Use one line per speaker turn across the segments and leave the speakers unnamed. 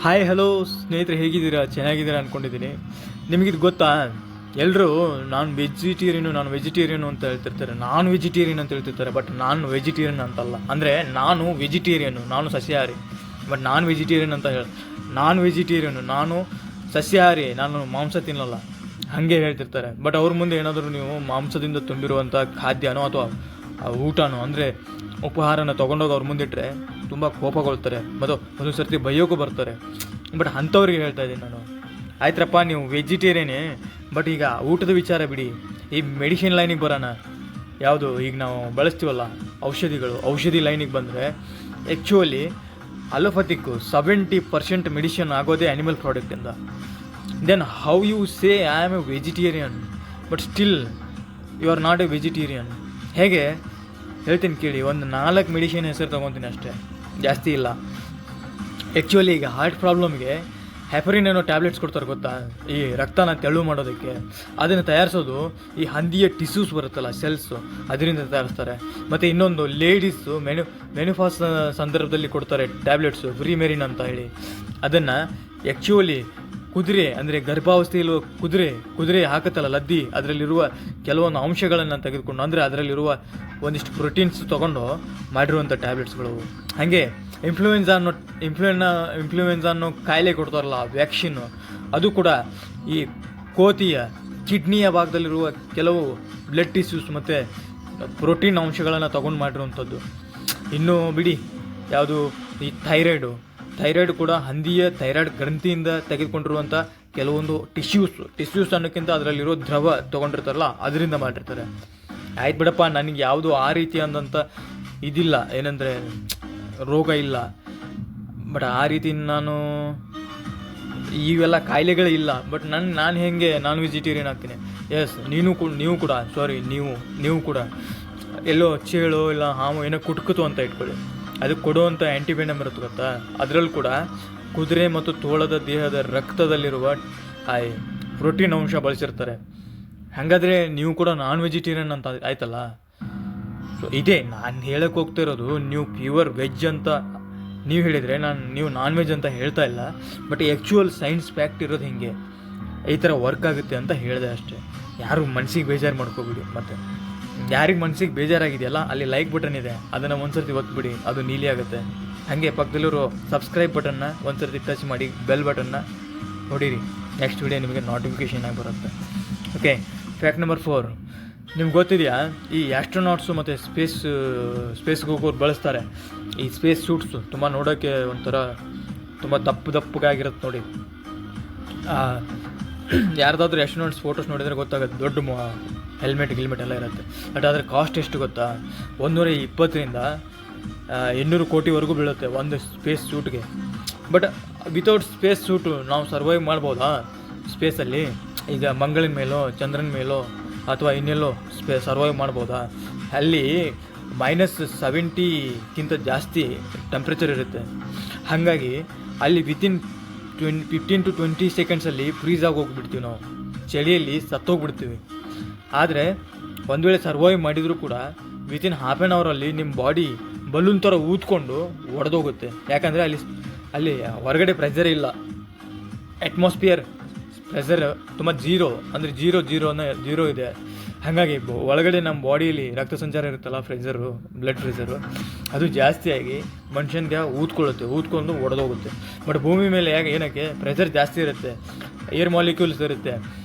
Hi hello ಸ್ನೇಹಿತರೆ, ಹೇಗಿದ್ದೀರಾ? ಚೆನ್ನಾಗಿದ್ದೀರಾ ಅಂದ್ಕೊಂಡಿದ್ದೀನಿ. ನಿಮಗಿದು ಗೊತ್ತಾ? ಎಲ್ಲರೂ ನಾನು ವೆಜಿಟೇರಿಯನು ಅಂತ ಹೇಳ್ತಿರ್ತಾರೆ, ನಾನು ವೆಜಿಟೇರಿಯನ್ ಅಂತ ಹೇಳ್ತಿರ್ತಾರೆ. ಬಟ್ ನಾನು ವೆಜಿಟೇರಿಯನ್ ಅಂತಲ್ಲ. ಅಂದರೆ ನಾನು ವೆಜಿಟೇರಿಯನು, ನಾನು ಸಸ್ಯಾಹಾರಿ. ಬಟ್ ನಾನು ವೆಜಿಟೇರಿಯನ್ ಅಂತ ನಾನು ವೆಜಿಟೇರಿಯನು, ನಾನು ಸಸ್ಯಾಹಾರಿ, ನಾನು ಮಾಂಸ ತಿನ್ನಲ್ಲ ಹಾಗೆ ಹೇಳ್ತಿರ್ತಾರೆ. ಬಟ್ ಅವ್ರ ಮುಂದೆ ಏನಾದರೂ ನೀವು ಮಾಂಸದಿಂದ ತುಂಬಿರುವಂಥ ಖಾದ್ಯನೋ ಅಥವಾ ಊಟನೋ ಅಂದರೆ ಉಪಹಾರನ ತೊಗೊಂಡೋಗಿ ಅವ್ರ ಮುಂದಿಟ್ಟರೆ ತುಂಬ ಕೋಪಗೊಳ್ತಾರೆ ಮತ್ತು ಒಂದು ಸರ್ತಿ ಬೈಯೋಕ್ಕೂ ಬರ್ತಾರೆ. ಬಟ್ ಅಂಥವ್ರಿಗೆ ಹೇಳ್ತಾ ಇದ್ದೀನಿ ನಾನು, ಆಯ್ತರಪ್ಪ ನೀವು ವೆಜಿಟೇರಿಯನೇ, ಬಟ್ ಈಗ ಊಟದ ವಿಚಾರ ಬಿಡಿ, ಈ ಮೆಡಿಸಿನ್ ಲೈನಿಗೆ ಬರೋಣ. ಯಾವುದು ಈಗ ನಾವು ಬಳಸ್ತೀವಲ್ಲ ಔಷಧಿ ಲೈನಿಗೆ ಬಂದರೆ ಆ್ಯಕ್ಚುಲಿ ಅಲೋಪತಿಕ್ಕು 70% ಮೆಡಿಷನ್ ಆಗೋದೇ ಆ್ಯನಿಮಲ್ ಪ್ರಾಡಕ್ಟಿಂದ. Then how you say I am a vegetarian but still you are not a vegetarian? ಹೇಗೆ ಹೇಳ್ತೀನಿ ಕೇಳಿ. ಒಂದು 4 ಮೆಡಿಷನ್ ಹೆಸರು ತೊಗೊತೀನಿ ಅಷ್ಟೇ, ಜಾಸ್ತಿ ಇಲ್ಲ. ಆ್ಯಕ್ಚುಲಿ ಈಗ ಹಾರ್ಟ್ ಪ್ರಾಬ್ಲಮ್ಗೆ ಹೆಪರಿನ್ ಏನೋ ಟ್ಯಾಬ್ಲೆಟ್ಸ್ ಕೊಡ್ತಾರೆ ಗೊತ್ತಾ, ಈ ರಕ್ತನ ತೆಳು ಮಾಡೋದಕ್ಕೆ. ಅದನ್ನು ತಯಾರಿಸೋದು ಈ ಹಂದಿಯ ಟಿಶ್ಯೂಸ್ ಬರುತ್ತಲ್ಲ, ಸೆಲ್ಸು, ಅದರಿಂದ ತಯಾರಿಸ್ತಾರೆ. ಮತ್ತು ಇನ್ನೊಂದು ಲೇಡೀಸು ಮೆನುಫಾಸ್ ಸಂದರ್ಭದಲ್ಲಿ ಕೊಡ್ತಾರೆ ಟ್ಯಾಬ್ಲೆಟ್ಸು, ಫ್ರೀಮೆರಿನ್ ಅಂತ ಹೇಳಿ. ಅದನ್ನು ಆ್ಯಕ್ಚುಲಿ ಕುದುರೆ ಅಂದರೆ ಗರ್ಭಾವಸ್ಥೆಯಲ್ಲೂ ಕುದುರೆ ಹಾಕುತ್ತಲ್ಲ ಲದ್ದಿ, ಅದರಲ್ಲಿರುವ ಕೆಲವೊಂದು ಅಂಶಗಳನ್ನು ತೆಗೆದುಕೊಂಡು, ಅಂದರೆ ಅದರಲ್ಲಿರುವ ಒಂದಿಷ್ಟು ಪ್ರೋಟೀನ್ಸ್ ತೊಗೊಂಡು ಮಾಡಿರುವಂಥ ಟ್ಯಾಬ್ಲೆಟ್ಸ್ಗಳು. ಹಾಗೆ ಇನ್ಫ್ಲೂಯೆನ್ಸಾ ಅನ್ನೋ ಕಾಯಿಲೆ ಕೊಡ್ತಾರಲ್ಲ ವ್ಯಾಕ್ಸಿನ್ನು, ಅದು ಕೂಡ ಈ ಕೋತಿಯ ಕಿಡ್ನಿಯ ಭಾಗದಲ್ಲಿರುವ ಕೆಲವು ಬ್ಲಡ್ ಟಿಶ್ಯೂಸ್ ಮತ್ತು ಪ್ರೋಟೀನ್ ಅಂಶಗಳನ್ನು ತೊಗೊಂಡು ಮಾಡಿರುವಂಥದ್ದು. ಇನ್ನೂ ಬಿಡಿ, ಯಾವುದು ಈ ಥೈರಾಯ್ಡ್ ಕೂಡ ಹಂದಿಯ ಥೈರಾಯ್ಡ್ ಗ್ರಂಥಿಯಿಂದ ತೆಗೆದುಕೊಂಡಿರುವಂಥ ಕೆಲವೊಂದು ಟಿಶ್ಯೂಸ್ ಅನ್ನೋಕ್ಕಿಂತ ಅದರಲ್ಲಿರೋ ದ್ರವ ತೊಗೊಂಡಿರ್ತಾರಲ್ಲ, ಅದರಿಂದ ಮಾಡಿರ್ತಾರೆ. ಆಯ್ತು ಬಿಡಪ್ಪ, ನನಗೆ ಯಾವುದು ಆ ರೀತಿ ಅಂದಂಥ ಇದಿಲ್ಲ, ಏನಂದರೆ ರೋಗ ಇಲ್ಲ. ಬಟ್ ಆ ರೀತಿ ನಾನು ಇವೆಲ್ಲ ಕಾಯಿಲೆಗಳಿಲ್ಲ. ಬಟ್ ನಾನು ಹೇಗೆ ನಾನು ವೆಜಿಟೇರಿಯನ್ ಆಗ್ತೀನಿ? ಎಸ್, ನೀವು ಕೂಡ ಎಲ್ಲೋ ಚೇಳು ಇಲ್ಲ ಹಾವು ಏನೋ ಕುಟ್ಕುತು ಅಂತ ಇಟ್ಕೊಳ್ಳಿ, ಅದಕ್ಕೆ ಕೊಡುವಂಥ ಆ್ಯಂಟಿವೆನಮ್ ಇರುತ್ತೆ ಗೊತ್ತಾ, ಅದರಲ್ಲೂ ಕೂಡ ಕುದುರೆ ಮತ್ತು ತೋಳದ ದೇಹದ ರಕ್ತದಲ್ಲಿರುವ ಪ್ರೋಟೀನ್ ಅಂಶ ಬಳಸಿರ್ತಾರೆ. ಹಾಗಾದರೆ ನೀವು ಕೂಡ ನಾನ್ ವೆಜಿಟೇರಿಯನ್ ಅಂತ ಆಯ್ತಲ್ಲ. ಸೊ ಇದೇ ನಾನು ಹೇಳಕ್ಕೆ ಹೋಗ್ತಿರೋದು. ನೀವು ಪ್ಯೂರ್ ವೆಜ್ ಅಂತ ನೀವು ಹೇಳಿದರೆ ನೀವು ನಾನ್ ವೆಜ್ ಅಂತ ಹೇಳ್ತಾ ಇಲ್ಲ. ಬಟ್ ಆ್ಯಕ್ಚುಯಲ್ ಸೈನ್ಸ್ ಫ್ಯಾಕ್ಟ್ ಇರೋದು ಹಿಂಗೆ, ಈ ಥರ ವರ್ಕ್ ಆಗುತ್ತೆ ಅಂತ ಹೇಳಿದೆ ಅಷ್ಟೇ. ಯಾರು ಮನಸ್ಸಿಗೆ ಬೇಜಾರು ಮಾಡ್ಕೋಬಿಡಿ. ಮತ್ತು ಯಾರಿಗೆ ಮನಸ್ಸಿಗೆ ಬೇಜಾರಾಗಿದೆಯಲ್ಲ, ಅಲ್ಲಿ ಲೈಕ್ ಬಟನ್ ಇದೆ, ಅದನ್ನು ಒಂದ್ಸರ್ತಿ ಒತ್ಬಿಡಿ, ಅದು ನೀಲಿ ಆಗುತ್ತೆ. ಹಾಗೆ ಪಕ್ಕದಲ್ಲಿರೋ ಸಬ್ಸ್ಕ್ರೈಬ್ ಬಟನ್ನ ಒಂದ್ಸರ್ತಿ ಟಚ್ ಮಾಡಿ, ಬೆಲ್ ಬಟನ್ನ ನೋಡಿರಿ, ನೆಕ್ಸ್ಟ್ ವಿಡಿಯೋ ನಿಮಗೆ ನೋಟಿಫಿಕೇಷನ್ ಆಗಿ ಬರುತ್ತೆ. Okay, fact number 4. ನಿಮ್ಗೆ ಗೊತ್ತಿದೆಯಾ, ಈ ಆ್ಯಸ್ಟ್ರೋನಾಟ್ಸು ಮತ್ತು ಸ್ಪೇಸ್ಗೆ ಹೋಗೋರು ಬಳಸ್ತಾರೆ ಈ ಸ್ಪೇಸ್ ಸೂಟ್ಸು. ತುಂಬ ನೋಡೋಕ್ಕೆ ಒಂಥರ ತುಂಬ ದಪ್ಪಗಾಗಿರುತ್ತೆ ನೋಡಿ. ಯಾರ್ದಾದ್ರೂ ಆ್ಯಸ್ಟ್ರೋನಾಟ್ಸ್ ಫೋಟೋಸ್ ನೋಡಿದರೆ ಗೊತ್ತಾಗುತ್ತೆ, ದೊಡ್ಡ ಹೆಲ್ಮೆಟ್ ಎಲ್ಲ ಇರುತ್ತೆ. ಬಟ್ ಅದರ ಕಾಸ್ಟ್ ಎಷ್ಟು ಗೊತ್ತಾ? 120ರಿಂದ 800 ಕೋಟಿವರೆಗೂ ಬೀಳುತ್ತೆ ಒಂದು ಸ್ಪೇಸ್ ಸೂಟ್ಗೆ. ಬಟ್ ವಿತೌಟ್ ಸ್ಪೇಸ್ ಸೂಟು ನಾವು ಸರ್ವೈವ್ ಮಾಡ್ಬೋದಾ ಸ್ಪೇಸಲ್ಲಿ? ಈಗ ಮಂಗಳಿನ ಮೇಲೋ ಚಂದ್ರನ ಮೇಲೋ ಅಥವಾ ಇನ್ನೆಲ್ಲೋ ಸರ್ವೈವ್ ಮಾಡ್ಬೋದಾ? ಅಲ್ಲಿ -70ಕ್ಕಿಂತ ಜಾಸ್ತಿ ಟೆಂಪ್ರೇಚರ್ ಇರುತ್ತೆ. ಹಾಗಾಗಿ ಅಲ್ಲಿ ವಿತಿನ್ 15 to 20 ಸೆಕೆಂಡ್ಸಲ್ಲಿ ಫ್ರೀಸ್ ಆಗಿ ಹೋಗ್ಬಿಡ್ತೀವಿ, ನಾವು ಚಳಿಯಲ್ಲಿ ಸತ್ತೋಗ್ಬಿಡ್ತೀವಿ. ಆದರೆ ಒಂದು ವೇಳೆ ಸರ್ವೈವ್ ಮಾಡಿದರೂ ಕೂಡ ವಿತಿನ್ ½ an hour ನಿಮ್ಮ ಬಾಡಿ ಬಲೂನ್ ಥರ ಊದ್ಕೊಂಡು ಒಡೆದೋಗುತ್ತೆ. ಯಾಕಂದರೆ ಅಲ್ಲಿ ಹೊರಗಡೆ ಪ್ರೆಷರ್ ಇಲ್ಲ, ಅಟ್ಮಾಸ್ಫಿಯರ್ ಪ್ರೆಷರ್ ತುಂಬ ಜೀರೋ ಇದೆ. ಹಾಗಾಗಿ ಒಳಗಡೆ ನಮ್ಮ ಬಾಡಿಯಲ್ಲಿ ರಕ್ತ ಸಂಚಾರ ಇರುತ್ತಲ್ಲ, ಬ್ಲಡ್ ಪ್ರೆಷರು ಅದು ಜಾಸ್ತಿಯಾಗಿ ಮನುಷ್ಯನಿಗೆ ಊದ್ಕೊಂಡು ಒಡೆದೋಗುತ್ತೆ. ಬಟ್ ಭೂಮಿ ಮೇಲೆ ಏನಕ್ಕೆ ಪ್ರೆಷರ್ ಜಾಸ್ತಿ ಇರುತ್ತೆ, ಏರ್ ಮಾಲಿಕ್ಯೂಲ್ಸ್ ಇರುತ್ತೆ.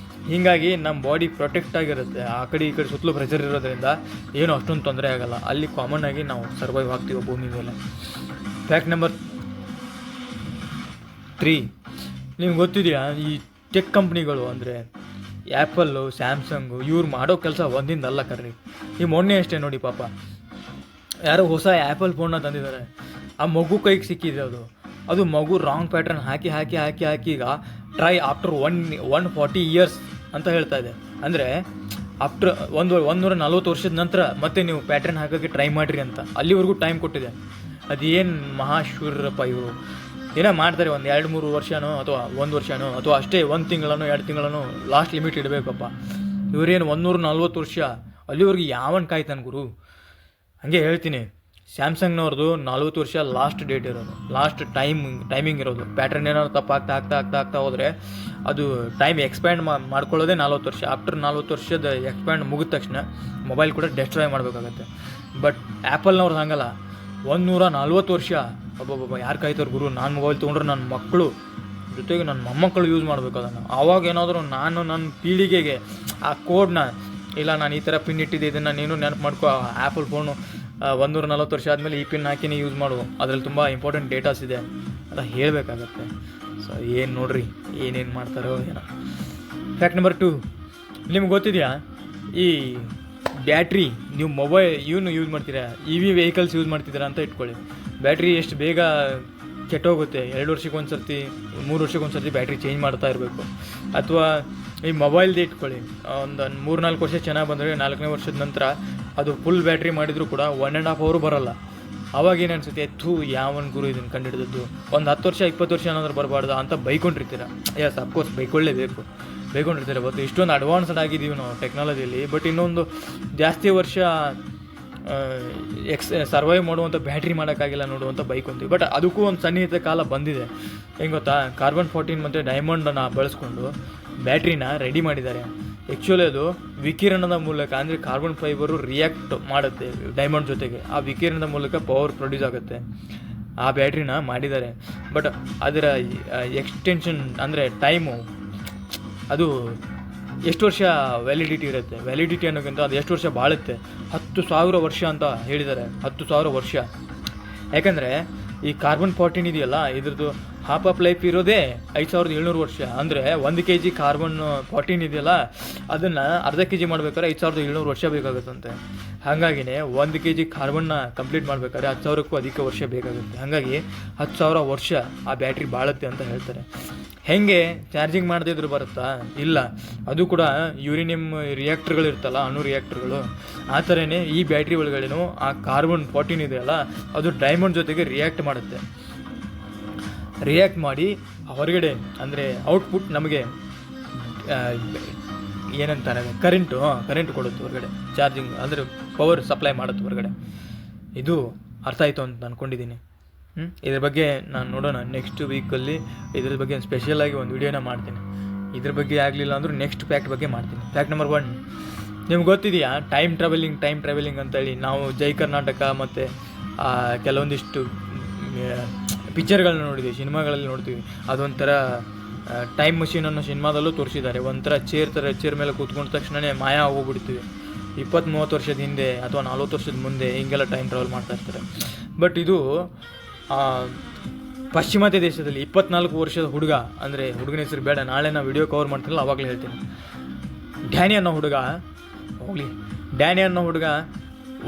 ಹೀಗಾಗಿ ನಮ್ಮ ಬಾಡಿ ಪ್ರೊಟೆಕ್ಟ್ ಆಗಿರುತ್ತೆ. ಆ ಕಡೆ ಈ ಕಡೆ ಸುತ್ತಲೂ ಪ್ರೆಷರ್ ಇರೋದ್ರಿಂದ ಏನು ಅಷ್ಟೊಂದು ತೊಂದರೆ ಆಗೋಲ್ಲ. ಅಲ್ಲಿ ಕಾಮನ್ ಆಗಿ ನಾವು ಸರ್ವೈವ್ ಆಗ್ತೀವಿ ಭೂಮಿ ಮೇಲೆ. Fact number 3. ನಿಮ್ಗೆ ಗೊತ್ತಿದೆಯಾ, ಈ ಟೆಕ್ ಕಂಪ್ನಿಗಳು ಅಂದರೆ ಆ್ಯಪಲ್ಲು, ಸ್ಯಾಮ್ಸಂಗು, ಇವ್ರು ಮಾಡೋ ಕೆಲಸ ಒಂದಿಂದಲ್ಲ ಕರ್ರಿ. ಈ ಮೊನ್ನೆ ಅಷ್ಟೇ ನೋಡಿ, ಪಾಪ ಯಾರೋ ಹೊಸ ಆ್ಯಪಲ್ ಫೋನ್ನ ತಂದಿದ್ದಾರೆ. ಆ ಮಗು ಕೈಗೆ ಸಿಕ್ಕಿದೆ. ಅದು ಮಗು ರಾಂಗ್ ಪ್ಯಾಟ್ರನ್ ಹಾಕಿ ಈಗ ಟ್ರೈ ಆಫ್ಟರ್ 140 years ಅಂತ ಹೇಳ್ತಾ ಇದೆ. ಅಂದರೆ ಆಫ್ಟರ್ 140 ವರ್ಷದ ನಂತರ ಮತ್ತೆ ನೀವು ಪ್ಯಾಟ್ರನ್ ಹಾಕೋಕ್ಕೆ ಟ್ರೈ ಮಾಡಿರಿ ಅಂತ ಅಲ್ಲಿವರೆಗೂ ಟೈಮ್ ಕೊಟ್ಟಿದೆ. ಅದೇನು ಮಹಾಶೂರಪ್ಪ ಇವರು. ಏನೋ ಮಾಡ್ತಾರೆ, ಒಂದು 2-3 ವರ್ಷನೋ ಅಥವಾ 1 ವರ್ಷನೋ ಅಥವಾ ಅಷ್ಟೇ 1 ತಿಂಗಳನೋ 2 ತಿಂಗಳನೋ ಲಾಸ್ಟ್ ಲಿಮಿಟ್ ಇಡಬೇಕಪ್ಪ. ಇವರೇನು 140 ವರ್ಷ, ಅಲ್ಲಿವರೆಗೆ ಯಾವನ್ ಕಾಯ್ತಾನೆ ಗುರು? ಹಾಗೆ ಹೇಳ್ತೀನಿ, ಸ್ಯಾಮ್ಸಂಗ್ನವ್ರದ್ದು 40 ವರ್ಷ ಲಾಸ್ಟ್ ಡೇಟ್ ಇರೋದು, ಲಾಸ್ಟ್ ಟೈಮಿಂಗ್ ಇರೋದು. ಪ್ಯಾಟ್ರನ್ ಏನಾದ್ರು ತಪ್ಪಾಗ್ತಾ ಹೋದರೆ ಅದು ಟೈಮ್ ಎಕ್ಸ್ಪ್ಯಾಂಡ್ ಮಾಡ್ಕೊಳ್ಳೋದೇ 40 ವರ್ಷ. ಆಫ್ಟರ್ 40 ವರ್ಷದ ಎಕ್ಸ್ಪ್ಯಾಂಡ್ ಮುಗಿದ ತಕ್ಷಣ ಮೊಬೈಲ್ ಕೂಡ ಡೆಸ್ಟ್ರಾಯ್ ಮಾಡಬೇಕಾಗತ್ತೆ. ಬಟ್ ಆ್ಯಪಲ್ನವ್ರದ್ದು ಹಂಗಲ್ಲ, 140 ವರ್ಷ. ಒಬ್ಬೊಬ್ಬ ಯಾರು ಕಾಯ್ತಾರೆ ಗುರು, ನಾನು ಮೊಬೈಲ್ ತೊಗೊಂಡ್ರೆ ನನ್ನ ಮಕ್ಕಳು ಜೊತೆಗೆ ನನ್ನ ಮೊಮ್ಮಕ್ಕಳು ಯೂಸ್ ಮಾಡಬೇಕು ಅದನ್ನು. ಆವಾಗ ಏನಾದರೂ ನಾನು ನನ್ನ ಪೀಳಿಗೆಗೆ ಆ ಕೋಡ್ನ, ಇಲ್ಲ ನಾನು ಈ ಥರ ಪಿನ್ ಇಟ್ಟಿದ್ದೆ, ಇದನ್ನು ನೀನು ನೆನಪು ಮಾಡ್ಕೊ, ಆ್ಯಪಲ್ ಫೋನು 140 ವರ್ಷ ಆದಮೇಲೆ ಈ ಪಿನ್ ಹಾಕಿನೇ ಯೂಸ್ ಮಾಡು, ಅದರಲ್ಲಿ ತುಂಬ ಇಂಪಾರ್ಟೆಂಟ್ ಡೇಟಾಸ್ ಇದೆ ಅಂತ ಹೇಳಬೇಕಾಗತ್ತೆ. ಸೊ ಏನು ನೋಡ್ರಿ ಏನೇನು ಮಾಡ್ತಾರೋ ಏನೋ. ಫ್ಯಾಕ್ಟ್ ನಂಬರ್ 2, ನಿಮ್ಗೆ ಗೊತ್ತಿದೆಯಾ ಈ ಬ್ಯಾಟ್ರಿ, ನೀವು ಇವನು ಯೂಸ್ ಮಾಡ್ತೀರಾ, EV ವೆಹಿಕಲ್ಸ್ ಯೂಸ್ ಮಾಡ್ತಿದ್ದೀರಾ ಅಂತ ಇಟ್ಕೊಳ್ಳಿ. ಬ್ಯಾಟ್ರಿ ಎಷ್ಟು ಬೇಗ ಕೆಟ್ಟೋಗುತ್ತೆ, 2 ವರ್ಷಕ್ಕೆ ಒಂದು ಸರ್ತಿ 3 ವರ್ಷಕ್ಕೆ ಒಂದು ಸರ್ತಿ ಬ್ಯಾಟ್ರಿ ಚೇಂಜ್ ಮಾಡ್ತಾ ಇರಬೇಕು. ಅಥವಾ ಈ ಮೊಬೈಲ್ದೇ ಇಟ್ಕೊಳ್ಳಿ, ಒಂದು 3-4 ವರ್ಷ ಚೆನ್ನಾಗಿ ಬಂದರೆ 4ನೇ ವರ್ಷದ ನಂತರ ಅದು ಫುಲ್ ಬ್ಯಾಟ್ರಿ ಮಾಡಿದರೂ ಕೂಡ 1.5 hour ಬರೋಲ್ಲ. ಅವಾಗ ಏನು ಅನ್ಸುತ್ತೆ, ಯಾವನ್ ಗುರು ಇದನ್ನು ಕಂಡುಹಿಡಿದದ್ದು, ಒಂದು 10 ವರ್ಷ 20 ವರ್ಷ ಏನಾದರೂ ಬರಬಾರ್ದು ಅಂತ ಬೈಕೊಂಡಿರ್ತೀರ. ಎಸ್, ಅಫ್ಕೋರ್ಸ್ ಬೈಕೊಳ್ಳೇಬೇಕು. ಬಟ್ ಇಷ್ಟೊಂದು ಅಡ್ವಾನ್ಸ್ಡ್ ಆಗಿದ್ದೀವಿ ನಾವು ಟೆಕ್ನಾಲಜಿಯಲ್ಲಿ, ಬಟ್ ಇನ್ನೊಂದು ಜಾಸ್ತಿ ವರ್ಷ ಸರ್ವೈವ್ ಮಾಡುವಂಥ ಬ್ಯಾಟ್ರಿ ಮಾಡೋಕ್ಕಾಗಿಲ್ಲ ನೋಡುವಂಥ ಬೈಕೊಂತೀವಿ. ಬಟ್ ಅದಕ್ಕೂ ಒಂದು ಸನ್ನಿಹಿತ ಕಾಲ ಬಂದಿದೆ. ಹೆಂಗೆ ಗೊತ್ತಾ, ಕಾರ್ಬನ್-14 ಮತ್ತು ಡೈಮಂಡನ್ನು ಬಳಸ್ಕೊಂಡು ಬ್ಯಾಟ್ರಿನ ರೆಡಿ ಮಾಡಿದ್ದಾರೆ. ಆ್ಯಕ್ಚುಲಿ ಅದು ವಿಕಿರಣದ ಮೂಲಕ, ಅಂದರೆ ಕಾರ್ಬನ್ ಫೈಬರು ರಿಯಾಕ್ಟ್ ಮಾಡುತ್ತೆ ಡೈಮಂಡ್ ಜೊತೆಗೆ, ಆ ವಿಕಿರಣದ ಮೂಲಕ ಪವರ್ ಪ್ರೊಡ್ಯೂಸ್ ಆಗುತ್ತೆ. ಆ ಬ್ಯಾಟ್ರಿನ ಮಾಡಿದ್ದಾರೆ. ಬಟ್ ಅದರ ಎಕ್ಸ್ಟೆನ್ಷನ್ ಅಂದರೆ ಟೈಮು, ಅದು ಎಷ್ಟು ವರ್ಷ ವ್ಯಾಲಿಡಿಟಿ ಇರುತ್ತೆ, ವ್ಯಾಲಿಡಿಟಿ ಅನ್ನೋಕ್ಕಿಂತ ಅದು ಎಷ್ಟು ವರ್ಷ ಬಾಳುತ್ತೆ, 10,000 ವರ್ಷ ಅಂತ ಹೇಳಿದ್ದಾರೆ. 10,000 ವರ್ಷ. ಯಾಕಂದರೆ ಈ ಕಾರ್ಬನ್-14 ಇದೆಯಲ್ಲ, ಇದ್ರದ್ದು ಹಾಫ್ ಆಫ್ ಲೈಫ್ ಇರೋದೇ 5,700 ವರ್ಷ. ಅಂದರೆ 1 kg ಕಾರ್ಬನ್-14 ಇದೆಯಲ್ಲ, ಅದನ್ನು ಅರ್ಧ kg ಮಾಡ್ಬೇಕಾದ್ರೆ 5,700 ವರ್ಷ ಬೇಕಾಗುತ್ತಂತೆ. ಹಾಗಾಗಿನೇ 1 kg ಕಾರ್ಬನ್ನ ಕಂಪ್ಲೀಟ್ ಮಾಡಬೇಕಾದ್ರೆ 10,000ಕ್ಕೂ ಅಧಿಕ ವರ್ಷ ಬೇಕಾಗುತ್ತೆ. ಹಾಗಾಗಿ 10,000 ವರ್ಷ ಆ ಬ್ಯಾಟ್ರಿ ಬಾಳುತ್ತೆ ಅಂತ ಹೇಳ್ತಾರೆ. ಹೆಂಗೆ ಚಾರ್ಜಿಂಗ್ ಮಾಡದಿದ್ರು ಬರುತ್ತಾ? ಇಲ್ಲ, ಅದು ಕೂಡ ಯುರೇನಿಯಂ ರಿಯಾಕ್ಟರ್ಗಳು ಇರ್ತಲ್ಲ, ಅಣು ರಿಯಾಕ್ಟರ್ಗಳು, ಆ ಥರನೇ ಈ ಬ್ಯಾಟ್ರಿ ಒಳಗಡೆನೂ ಆ ಕಾರ್ಬನ್-14 ಇದೆಯಲ್ಲ, ಅದು ಡೈಮಂಡ್ ಜೊತೆಗೆ ರಿಯಾಕ್ಟ್ ಮಾಡುತ್ತೆ. ರಿಯಾಕ್ಟ್ ಮಾಡಿ ಹೊರಗಡೆ, ಅಂದರೆ ಔಟ್ಪುಟ್ ನಮಗೆ ಏನಂತಾರೆ, ಕರೆಂಟ್ ಕೊಡುತ್ತೆ ಹೊರಗಡೆ. ಚಾರ್ಜಿಂಗ್ ಅಂದರೆ ಪವರ್ ಸಪ್ಲೈ ಮಾಡುತ್ತೆ ಹೊರಗಡೆ. ಇದು ಅರ್ಥ ಆಯಿತು ಅಂತ ಅಂದ್ಕೊಂಡಿದ್ದೀನಿ. ಇದ್ರ ಬಗ್ಗೆ ನಾನು ನೋಡೋಣ ನೆಕ್ಸ್ಟ್ ವೀಕಲ್ಲಿ. ಇದ್ರ ಬಗ್ಗೆ ಸ್ಪೆಷಲಾಗಿ ಒಂದು ವಿಡಿಯೋನ ಮಾಡ್ತೀನಿ. ಇದ್ರ ಬಗ್ಗೆ ಆಗಲಿಲ್ಲ ಅಂದರೂ ನೆಕ್ಸ್ಟ್ ಫ್ಯಾಕ್ಟ್ ಬಗ್ಗೆ ಮಾಡ್ತೀನಿ. ಫ್ಯಾಕ್ಟ್ ನಂಬರ್ 1, ನಿಮ್ಗೆ ಗೊತ್ತಿದೆಯಾ ಟೈಮ್ ಟ್ರಾವೆಲಿಂಗ್ ಅಂತೇಳಿ ನಾವು ಜೈ ಕರ್ನಾಟಕ ಮತ್ತು ಕೆಲವೊಂದಿಷ್ಟು ಪಿಕ್ಚರ್ಗಳನ್ನ ನೋಡಿದ್ದೀವಿ, ಸಿನಿಮಾಗಳಲ್ಲಿ ನೋಡ್ತೀವಿ. ಅದೊಂಥರ ಟೈಮ್ ಮಷೀನ್ ಅನ್ನೋ ಸಿನಿಮಾದಲ್ಲೂ ತೋರಿಸಿದ್ದಾರೆ. ಒಂಥರ ಚೇರ್ ಮೇಲೆ ಕೂತ್ಕೊಂಡ ತಕ್ಷಣವೇ ಮಾಯ ಹೋಗ್ಬಿಡ್ತೀವಿ. 20-30 ವರ್ಷದ ಹಿಂದೆ ಅಥವಾ 40 ವರ್ಷದ ಮುಂದೆ ಹಿಂಗೆಲ್ಲ ಟೈಮ್ ಟ್ರಾವೆಲ್ ಮಾಡ್ತಾ ಇರ್ತಾರೆ. ಬಟ್ ಇದು ಪಾಶ್ಚಿಮಾತ್ಯ ದೇಶದಲ್ಲಿ 24 ವರ್ಷದ ಹುಡುಗ, ಅಂದರೆ ಹುಡುಗನ ಹೆಸರು ಬೇಡ, ನಾಳೆ ನಾನು ವಿಡಿಯೋ ಕವರ್ ಮಾಡ್ತೀನಲ್ಲ ಆವಾಗಲೇ ಹೇಳ್ತೀನಿ. ಡ್ಯಾನಿ ಅನ್ನೋ ಹುಡುಗ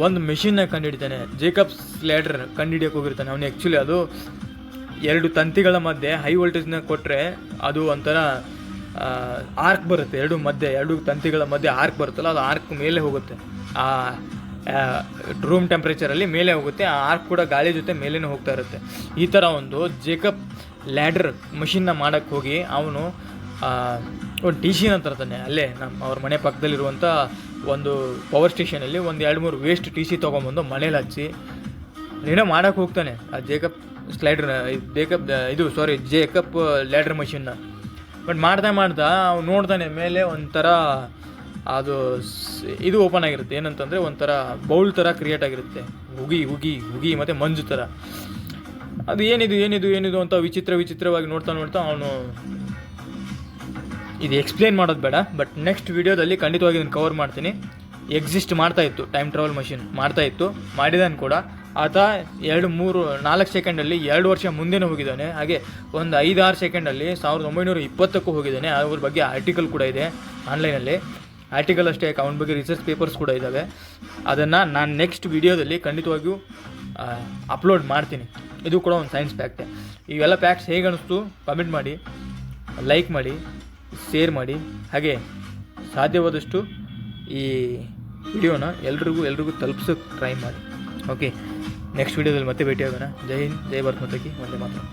ಒಂದು ಮೆಷಿನ್ನ ಕಂಡುಹಿಡಿತಾನೆ. Jacobs ladder ಕಂಡುಹಿಡಿಯೋಕೆ ಹೋಗಿರ್ತಾನೆ. ಅವನು ಆ್ಯಕ್ಚುಲಿ ಅದು 2 ತಂತಿಗಳ ಮಧ್ಯೆ ಹೈ ವೋಲ್ಟೇಜ್ನ ಕೊಟ್ಟರೆ ಅದು ಒಂಥರ ಆರ್ಕ್ ಬರುತ್ತೆ. 2 ತಂತಿಗಳ ಮಧ್ಯೆ ಆರ್ಕ್ ಬರುತ್ತಲ್ಲ, ಅದು ಆರ್ಕ್ ಮೇಲೆ ಹೋಗುತ್ತೆ. ಆ ರೂಮ್ ಟೆಂಪ್ರೇಚರಲ್ಲಿ ಮೇಲೆ ಹೋಗುತ್ತೆ. ಆ ಆರ್ಕ್ ಕೂಡ ಗಾಳಿ ಜೊತೆ ಮೇಲೇ ಹೋಗ್ತಾ ಇರುತ್ತೆ. ಈ ಥರ ಒಂದು ಜೇಕಬ್ ಲ್ಯಾಡರ್ ಮಷಿನ್ನ ಮಾಡೋಕ್ಕೆ ಹೋಗಿ ಅವನು ಒಂದು TCನ ತರ್ತಾನೆ. ಅಲ್ಲೇ ಅವ್ರ ಮನೆ ಪಕ್ಕದಲ್ಲಿರುವಂಥ ಒಂದು ಪವರ್ ಸ್ಟೇಷನಲ್ಲಿ ಒಂದು 2-3 ವೇಸ್ಟ್ TC ತೊಗೊಂಬಂದು ಮನೇಲಿ ಹಚ್ಚಿ ಏನೋ ಮಾಡೋಕ್ಕೆ ಹೋಗ್ತಾನೆ ಆ ಜೇಕಬ್ ಲ್ಯಾಡರ್ ಮಷಿನ್ನ. ಬಟ್ ಮಾಡ್ತಾ ಅವ್ನು ನೋಡ್ತಾನೆ ಮೇಲೆ ಒಂಥರ ಅದು ಇದು ಓಪನ್ ಆಗಿರುತ್ತೆ. ಏನಂತಂದರೆ ಒಂಥರ ಬೌಲ್ ಥರ ಕ್ರಿಯೇಟ್ ಆಗಿರುತ್ತೆ, ಹುಗಿ ಮತ್ತು ಮಂಜು ಥರ. ಅದು ಏನಿದು ಅಂತ ವಿಚಿತ್ರವಾಗಿ ನೋಡ್ತಾ ಅವನು ಇದು ಎಕ್ಸ್ಪ್ಲೇನ್ ಮಾಡೋದು ಬೇಡ. ಬಟ್ ನೆಕ್ಸ್ಟ್ ವೀಡಿಯೋದಲ್ಲಿ ಖಂಡಿತವಾಗಿ ಇದನ್ನು ಕವರ್ ಮಾಡ್ತೀನಿ. ಎಕ್ಸಿಸ್ಟ್ ಮಾಡ್ತಾಯಿತ್ತು, ಟೈಮ್ ಟ್ರಾವೆಲ್ ಮಷಿನ್ ಮಾಡ್ತಾಯಿತ್ತು, ಮಾಡಿದಾನೆ ಕೂಡ. ಆತ 2-3-4 ಸೆಕೆಂಡಲ್ಲಿ 2 ವರ್ಷ ಮುಂದೆನೂ ಹೋಗಿದ್ದಾನೆ. ಹಾಗೆ ಒಂದು 5-6 ಸೆಕೆಂಡಲ್ಲಿ 1920ಕ್ಕೂ ಹೋಗಿದ್ದಾನೆ. ಅವ್ರ ಬಗ್ಗೆ ಆರ್ಟಿಕಲ್ ಕೂಡ ಇದೆ ಆನ್ಲೈನಲ್ಲಿ. ಆರ್ಟಿಕಲ್ ಅಷ್ಟೇ, ಅವನ ಬಗ್ಗೆ ರಿಸರ್ಚ್ ಪೇಪರ್ಸ್ ಕೂಡ ಇದ್ದಾವೆ. ಅದನ್ನು ನಾನು ನೆಕ್ಸ್ಟ್ ವೀಡಿಯೋದಲ್ಲಿ ಖಂಡಿತವಾಗಿಯೂ ಅಪ್ಲೋಡ್ ಮಾಡ್ತೀನಿ. ಇದು ಕೂಡ ಒಂದು ಸೈನ್ಸ್ ಫ್ಯಾಕ್ಟೇ. ಇವೆಲ್ಲ ಫ್ಯಾಕ್ಟ್ಸ್ ಹೇಗೆ ಅನ್ನಿಸ್ತು ಕಮೆಂಟ್ ಮಾಡಿ, ಲೈಕ್ ಮಾಡಿ, ಶೇರ್ ಮಾಡಿ. ಹಾಗೆ ಸಾಧ್ಯವಾದಷ್ಟು ಈ ವಿಡಿಯೋನ ಎಲ್ರಿಗೂ ತಲುಪಿಸೋಕ್ಕೆ ಟ್ರೈ ಮಾಡಿ. ಓಕೆ, ನೆಕ್ಸ್ಟ್ ವೀಡಿಯೋದಲ್ಲಿ ಮತ್ತೆ ಭೇಟಿಯಾಗೋಣ. ಜೈ ಹಿಂದ್, ಜೈ ಭಾರತ್ ಮಾತಾ ಕೀ, ವಂದೇ ಮಾತರಂ.